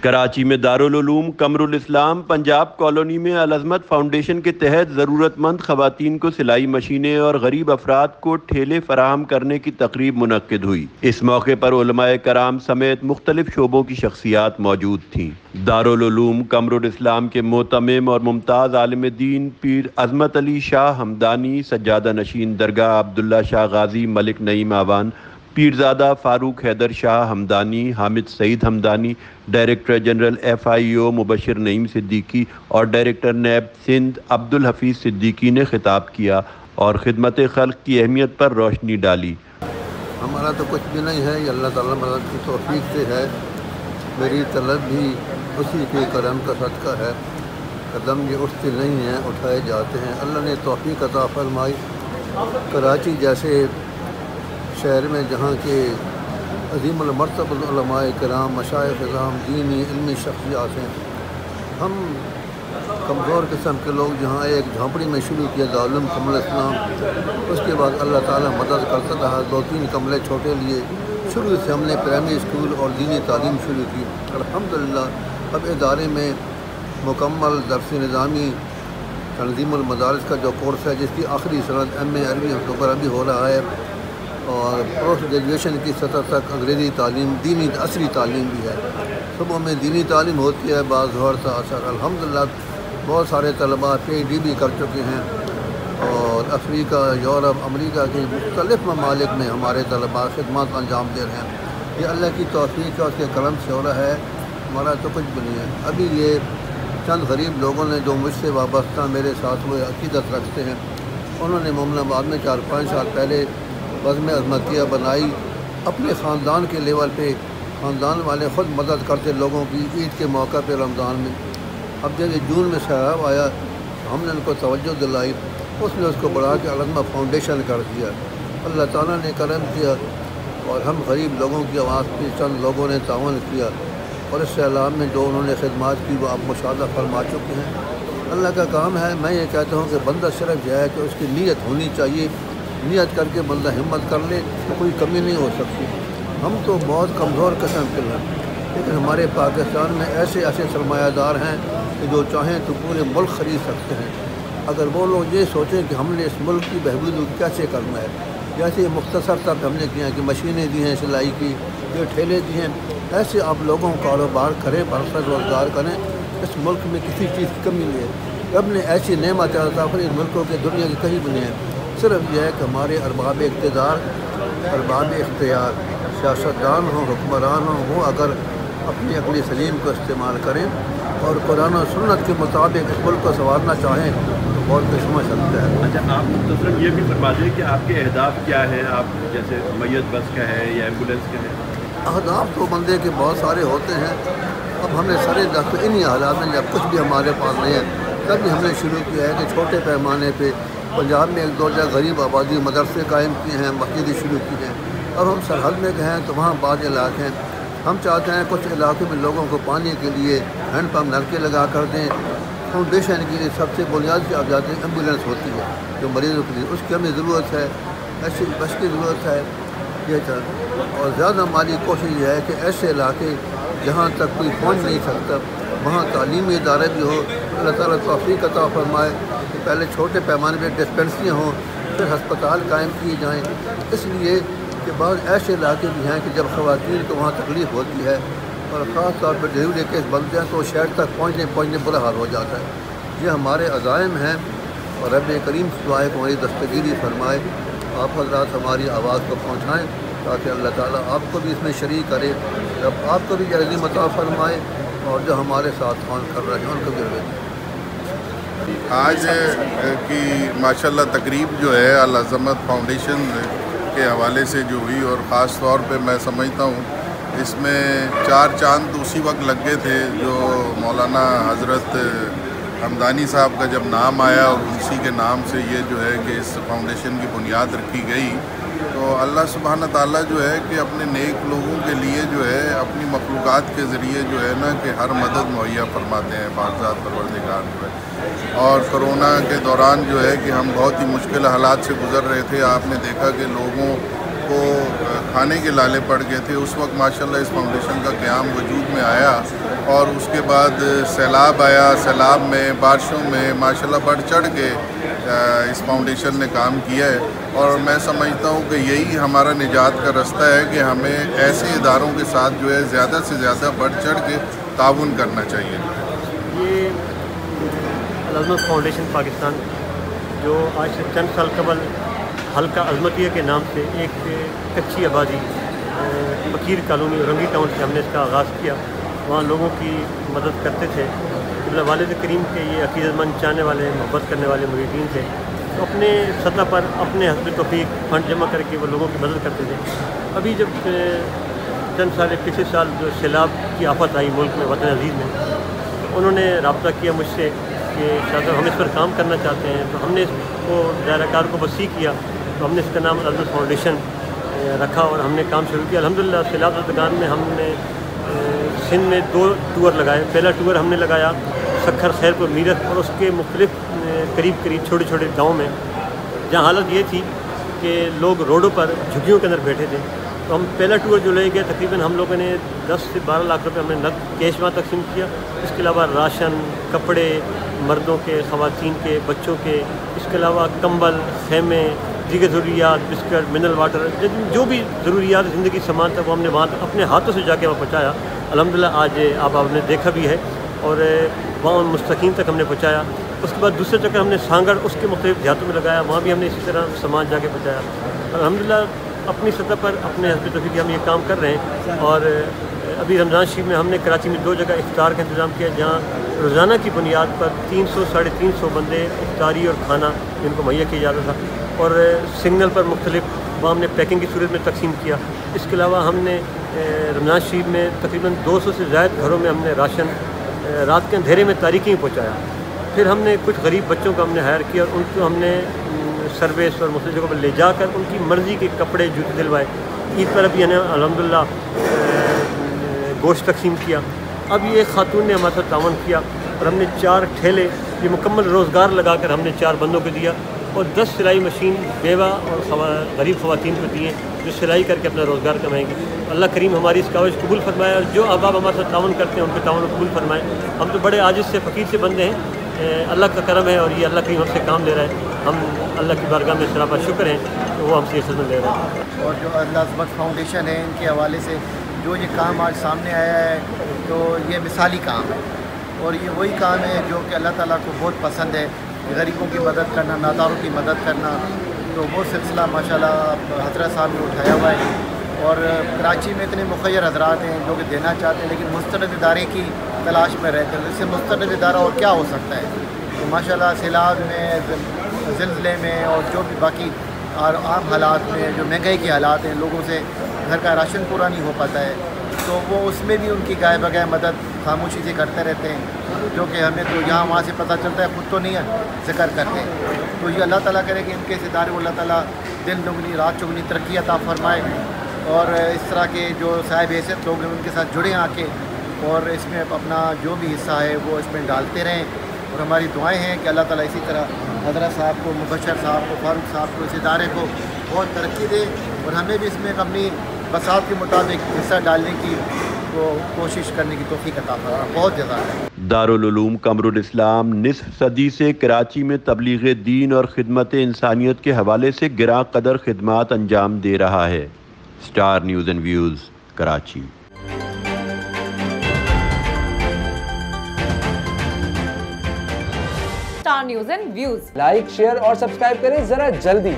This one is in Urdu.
کراچی میں دارالعلوم قمرالاسلام پنجاب کالونی میں العظمت فاؤنڈیشن کے تحت ضرورت مند خواتین کو سلائی مشینیں اور غریب افراد کو ٹھیلے فراہم کرنے کی تقریب منعقد ہوئی۔ اس موقع پر علماء کرام سمیت مختلف شعبوں کی شخصیات موجود تھیں۔ دارالعلوم قمرالاسلام کے معتمم اور ممتاز عالم دین پیر عظمت علی شاہ ہمدانی، سجادہ نشین درگاہ عبداللہ شاہ غازی ملک نعیم آوان، پیرزادہ فاروق حیدر شاہ ہمدانی، حامد سعید ہمدانی، ڈائریکٹر جنرل FIO مبشر نعیم صدیقی اور ڈائریکٹر نیب سندھ عبدالحفیظ صدیقی نے خطاب کیا اور خدمت خلق کی اہمیت پر روشنی ڈالی۔ ہمارا تو کچھ بھی نہیں ہے، یہ اللہ تعالیٰ مدد کی توفیق سے ہے۔ میری طلب بھی اسی کے کرم کا صدقہ ہے۔ قدم یہ اٹھتے نہیں ہیں، اٹھائے جاتے ہیں۔ اللہ نے توفیق عطا فرمائی۔ کراچی جیسے شہر میں جہاں کے عظیم المرتبہ علماء کرام، مشائخ اعظام، دینی علمی شخصیات ہیں، ہم کمزور قسم کے لوگ جہاں ایک جھونپڑی میں شروع کیا دارالعلوم قمرالاسلام، اس کے بعد اللہ تعالیٰ مدد کرتا رہا، 2-3 کمرے چھوٹے لیے، شروع سے ہم نے پرائمری اسکول اور دینی تعلیم شروع کی۔ الحمدللہ اب ادارے میں مکمل درس نظامی تنظیم المدارس کا جو کورس ہے، جس کی آخری سند MA عربی اکتوبر ابھی ہو رہا ہے، اور پوسٹ گریجویشن کی سطح تک انگریزی تعلیم، دینی عصری تعلیم بھی ہے۔ صبح میں دینی تعلیم ہوتی ہے، بعض ظہر تا عصر۔ الحمدللہ بہت سارے طلباء PhD بھی کر چکے ہیں، اور افریقہ، یورپ، امریکہ کے مختلف ممالک میں ہمارے طلباء خدمات انجام دے رہے ہیں۔ یہ اللہ کی توفیق ہے، اس کے کرم سے ہو رہا ہے، ہمارا تو کچھ بھی نہیں ہے۔ ابھی یہ چند غریب لوگوں نے جو مجھ سے وابستہ میرے ساتھ ہوئے عقیدت رکھتے ہیں، انہوں نے مومن آباد میں 4-5 سال پہلے بزم عظمتیہ بنائی، اپنے خاندان کے لیول پہ، خاندان والے خود مدد کرتے لوگوں کی عید کے موقع پہ رمضان میں۔ اب جب یہ جون میں سیلاب آیا، ہم نے ان کو توجہ دلائی، اس نے اس کو بڑھا کے العظمت فاؤنڈیشن کر دیا۔ اللہ تعالیٰ نے کرم کیا، اور ہم غریب لوگوں کی آواز پہ چند لوگوں نے تعاون کیا، اور اس سیلاب میں جو انہوں نے خدمات کی وہ آپ مشاہدہ فرما چکے ہیں۔ اللہ کا کام ہے۔ میں یہ کہتا ہوں کہ بندہ صرف یہ ہے کہ اس کی نیت ہونی چاہیے، نیت کر کے بندہ ہمت کر لے تو کوئی کمی نہیں ہو سکتی۔ ہم تو بہت کمزور قسم کے ہیں، لیکن ہمارے پاکستان میں ایسے سرمایہ دار ہیں کہ جو چاہیں تو پورے ملک خرید سکتے ہیں۔ اگر وہ لوگ یہ سوچیں کہ ہم نے اس ملک کی بہبود کیسے کرنا ہے، جیسے مختصر تک ہم نے کیا کہ مشینیں دی ہیں سلائی کی، جو ٹھیلے دی ہیں، ایسے آپ لوگوں کاروبار کریں، برسر روزگار کریں۔ اس ملک میں کسی چیز کی کمی نہیں ہے۔ رب نے ایسی نعمت عطا فرمائی ان ملکوں کے دنیا کی کہیں بھی نہیں ہے۔ صرف یہ ہے کہ ہمارے ارباب اقتدار، ارباب اختیار، سیاستدان ہوں، حکمران ہوں، وہ اگر اپنی عقل سلیم کو استعمال کریں اور قرآن و سنت کے مطابق اس ملک کو سنوارنا چاہیں تو بہت کچھ سمجھ سکتا ہے۔ اچھا، آپ مختصراً یہ بھی فرما دیں کہ آپ کے اہداف کیا ہیں؟ آپ جیسے میت بس کا ہے یا ایمبولینس کا ہے؟ اہداف تو بندے کے بہت سارے ہوتے ہیں۔ اب ہم نے سارے دخل انہی حالات میں، جب کچھ بھی ہمارے پاس نہیں ہے، تب بھی ہم نے شروع کیا ہے کہ چھوٹے پیمانے پہ پنجاب میں 1-2 جگہ غریب آبادی مدرسے قائم کیے ہیں، مسجدیں شروع کی ہیں، اور ہم سرحد میں گئے ہیں تو وہاں بعض علاقے ہیں، ہم چاہتے ہیں کچھ علاقے میں لوگوں کو پانی کے لیے ہینڈ پمپ نلکے لگا کر دیں۔ فاؤنڈیشن کے لیے سب سے بنیادی آپ جاتے ہیں ایمبولینس ہوتی ہے جو مریضوں کے لیے، اس کی ہمیں ضرورت ہے، ایسی بس کی ضرورت ہے۔ یہ اور زیادہ ہماری کوشش یہ ہے کہ ایسے علاقے جہاں تک کوئی پہنچ نہیں سکتا وہاں تعلیمی ادارے بھی ہو۔ اللہ تعالیٰ توفیق عطا فرمائے کہ پہلے چھوٹے پیمانے پہ ڈسپینسریاں ہوں، پھر ہسپتال قائم کیے جائیں، اس لیے کہ بعض ایسے علاقے بھی ہیں کہ جب خواتین کو وہاں تکلیف ہوتی ہے اور خاص طور پر ڈلیوری کیس بنتے ہیں تو شہر تک پہنچنے برا حال ہو جاتا ہے۔ یہ ہمارے عزائم ہیں، اور رب کریم سے دعا ہے کہ ہماری دستگیری فرمائے، آپ حضرات ہماری آواز کو پہنچائیں تاکہ اللہ تعالیٰ آپ کو بھی اس میں شریک کرے، رب آپ کو بھی عظیم عطا فرمائے، اور جو ہمارے ساتھ کام کر رہے ہیں ان کو بھی رہے۔ آج کی ماشاءاللہ تقریب جو ہے العظمت فاؤنڈیشن کے حوالے سے جو ہوئی، اور خاص طور پہ میں سمجھتا ہوں اس میں 4 چاند اسی وقت لگ گئے تھے جو مولانا حضرت ہمدانی صاحب کا جب نام آیا، اور اسی کے نام سے یہ جو ہے کہ اس فاؤنڈیشن کی بنیاد رکھی گئی۔ تو اللہ سبحانہ تعالیٰ جو ہے کہ اپنے نیک لوگوں کے لیے جو ہے اپنی مخلوقات کے ذریعے جو ہے نا کہ ہر مدد مہیا فرماتے ہیں پاکزاد پروردگار جو ہے۔ اور کرونا کے دوران جو ہے کہ ہم بہت ہی مشکل حالات سے گزر رہے تھے، آپ نے دیکھا کہ لوگوں کو کھانے کے لالے پڑ گئے تھے، اس وقت ماشاءاللہ اس فاؤنڈیشن کا قیام وجود میں آیا، اور اس کے بعد سیلاب آیا، سیلاب میں بارشوں میں ماشاءاللہ بڑھ چڑھ کے اس فاؤنڈیشن نے کام کیا ہے، اور میں سمجھتا ہوں کہ یہی ہمارا نجات کا رستہ ہے کہ ہمیں ایسے اداروں کے ساتھ جو ہے زیادہ سے زیادہ بڑھ چڑھ کے تعاون کرنا چاہیے۔ یہ العظمت فاؤنڈیشن پاکستان جو آج سے چند سال قبل حلقہ عظمتیہ کے نام سے ایک کچی آبادی فقیر کالونی اورنگی ٹاؤن سے ہم نے اس کا آغاز کیا، وہاں لوگوں کی مدد کرتے تھے۔ والد کریم کے یہ عقیدت مند چاہنے والے محبت کرنے والے مریدین تھے، تو اپنے سطح پر اپنے حسب توفیق فنڈ جمع کر کے وہ لوگوں کی مدد کرتے تھے۔ ابھی جب چند سال پچھلے سال جو سیلاب کی آفت آئی ملک میں، وطن عزیز میں، انہوں نے رابطہ کیا مجھ سے کہ شاید ہم اس پر کام کرنا چاہتے ہیں، تو ہم نے اس کو دائرہ کار کو وسیع کیا، تو ہم نے اس کا نام العظمت فاؤنڈیشن رکھا اور ہم نے کام شروع کیا۔ الحمدللہ سیلاب زدگان میں ہم نے سندھ میں 2 ٹور لگائے۔ پہلا ٹور ہم نے لگایا سکھر، خیر پور، میرٹھ اور اس کے مختلف قریب چھوٹے چھوٹے گاؤں میں، جہاں حالت یہ تھی کہ لوگ روڈوں پر جھگیوں کے اندر بیٹھے تھے۔ تو ہم پہلا ٹور جو لے گئے تقریباً ہم لوگوں نے 10 سے 12 لاکھ روپے ہم نے نقد کیش وہاں تقسیم کیا۔ اس کے علاوہ راشن، کپڑے، مردوں کے، خواتین کے، بچوں کے، اس کے علاوہ کمبل، خیمے، دیگر ضروریات، بسکٹ، منرل واٹر، جو بھی ضروریات زندگی سامان تھا وہ ہم نے وہاں اپنے ہاتھوں سے جا کے وہاں پہنچایا۔ الحمدللہ آج آپ نے دیکھا بھی ہے، اور وہاں مستقیم تک ہم نے پہنچایا۔ اس کے بعد دوسرے چکر ہم نے سانگڑ، اس کے مختلف دیہاتوں میں لگایا، وہاں بھی ہم نے اسی طرح سامان جا کے پہنچایا۔ الحمدللہ اپنی سطح پر اپنے حسب توفیق ہم یہ کام کر رہے ہیں۔ اور ابھی رمضان شریف میں ہم نے کراچی میں 2 جگہ افطار کا انتظام کیا، جہاں روزانہ کی بنیاد پر 300 سے 350 بندے افطاری اور کھانا ان کو مہیا کیا جاتا تھا، اور سگنل پر مختلف وہاں ہم نے پیکنگ کی صورت میں تقسیم کیا۔ اس کے علاوہ ہم نے رمضان شریف میں تقریباً 200 سے زائد گھروں میں ہم نے راشن رات کے اندھیرے میں تاریکی میں پہنچایا۔ پھر ہم نے کچھ غریب بچوں کو ہم نے ہائر کیا اور ان کو ہم نے سروس اور مختلف جگہوں پر لے جا کر ان کی مرضی کے کپڑے، جوتے دلوائے۔ عید پر ابھی ہم نے الحمدللہ گوشت تقسیم کیا۔ اب یہ ایک خاتون نے ہمارے ساتھ تعاون کیا اور ہم نے 4 ٹھیلے یہ مکمل روزگار لگا کر ہم نے 4 بندوں کو دیا، اور 10 سلائی مشین بیوہ اور غریب خواتین کو دی ہیں جو سلائی کر کے اپنا روزگار کمائیں گے۔ اللہ کریم ہماری اس کاوش قبول فرمائے، اور جو احباب ہمارے ساتھ تعاون کرتے ہیں ان کو تعاون قبول فرمائے۔ ہم تو بڑے عاجز سے فقیر سے بندے ہیں، اللہ کا کرم ہے، اور یہ اللہ کریم ہم سے کام لے رہا ہے۔ ہم اللہ کی بارگاہ میں سراپا شکر ہیں کہ وہ ہم سے یہ خدمت لے رہا ہے۔ اور جو العظمت فاؤنڈیشن ہے، ان کے حوالے سے جو یہ کام آج سامنے آیا ہے، تو یہ مثالی کام ہے، اور یہ وہی کام ہے جو کہ اللہ تعالیٰ کو بہت پسند ہے، غریبوں کی مدد کرنا، ناداروں کی مدد کرنا۔ تو وہ سلسلہ ماشاءاللہ حضرت صاحب نے اٹھایا ہوا ہے، اور کراچی میں اتنے مخیر حضرات ہیں جو کہ دینا چاہتے ہیں، لیکن مستند ادارے کی تلاش میں رہتے ہیں۔ اس سے مستند ادارہ اور کیا ہو سکتا ہے؟ تو ماشاءاللہ سیلاب میں، زلزلے میں، اور جو بھی باقی عام حالات میں جو مہنگائی کے حالات ہیں، لوگوں سے گھر کا راشن پورا نہیں ہو پاتا ہے، تو وہ اس میں بھی ان کی گائے بگائے مدد خاموشی سے کرتے رہتے ہیں، جو کہ ہمیں تو یہاں وہاں سے پتہ چلتا ہے، خود تو نہیں ذکر کرتے۔ تو یہ اللہ تعالیٰ کرے کہ ان کے ادارے کو اللہ تعالیٰ دن دگنی رات چگنی ترقی عطا فرمائے، اور اس طرح کے جو صاحب حیثیت لوگ ہیں ان کے ساتھ جڑیں آ کے، اور اس میں اپنا جو بھی حصہ ہے وہ اس میں ڈالتے رہیں۔ اور ہماری دعائیں ہیں کہ اللہ تعالیٰ اسی طرح حضرت صاحب کو، مبشر صاحب کو، فاروق صاحب کو، اس ادارے کو بہت ترقی دے، اور ہمیں بھی اس میں اپنی بساط کے مطابق حصہ ڈالنے کی کوشش کرنے کی توفیق عطا فرمائے۔ بہت جزاک۔ دارالعلوم قمرالاسلام نصف صدی سے کراچی میں تبلیغ دین اور خدمت انسانیت کے حوالے سے گراں قدر خدمات انجام دے رہا ہے۔ Star News and Views, Karachi. Star News and Views like, share اور سبسکرائب کریں ذرا جلدی۔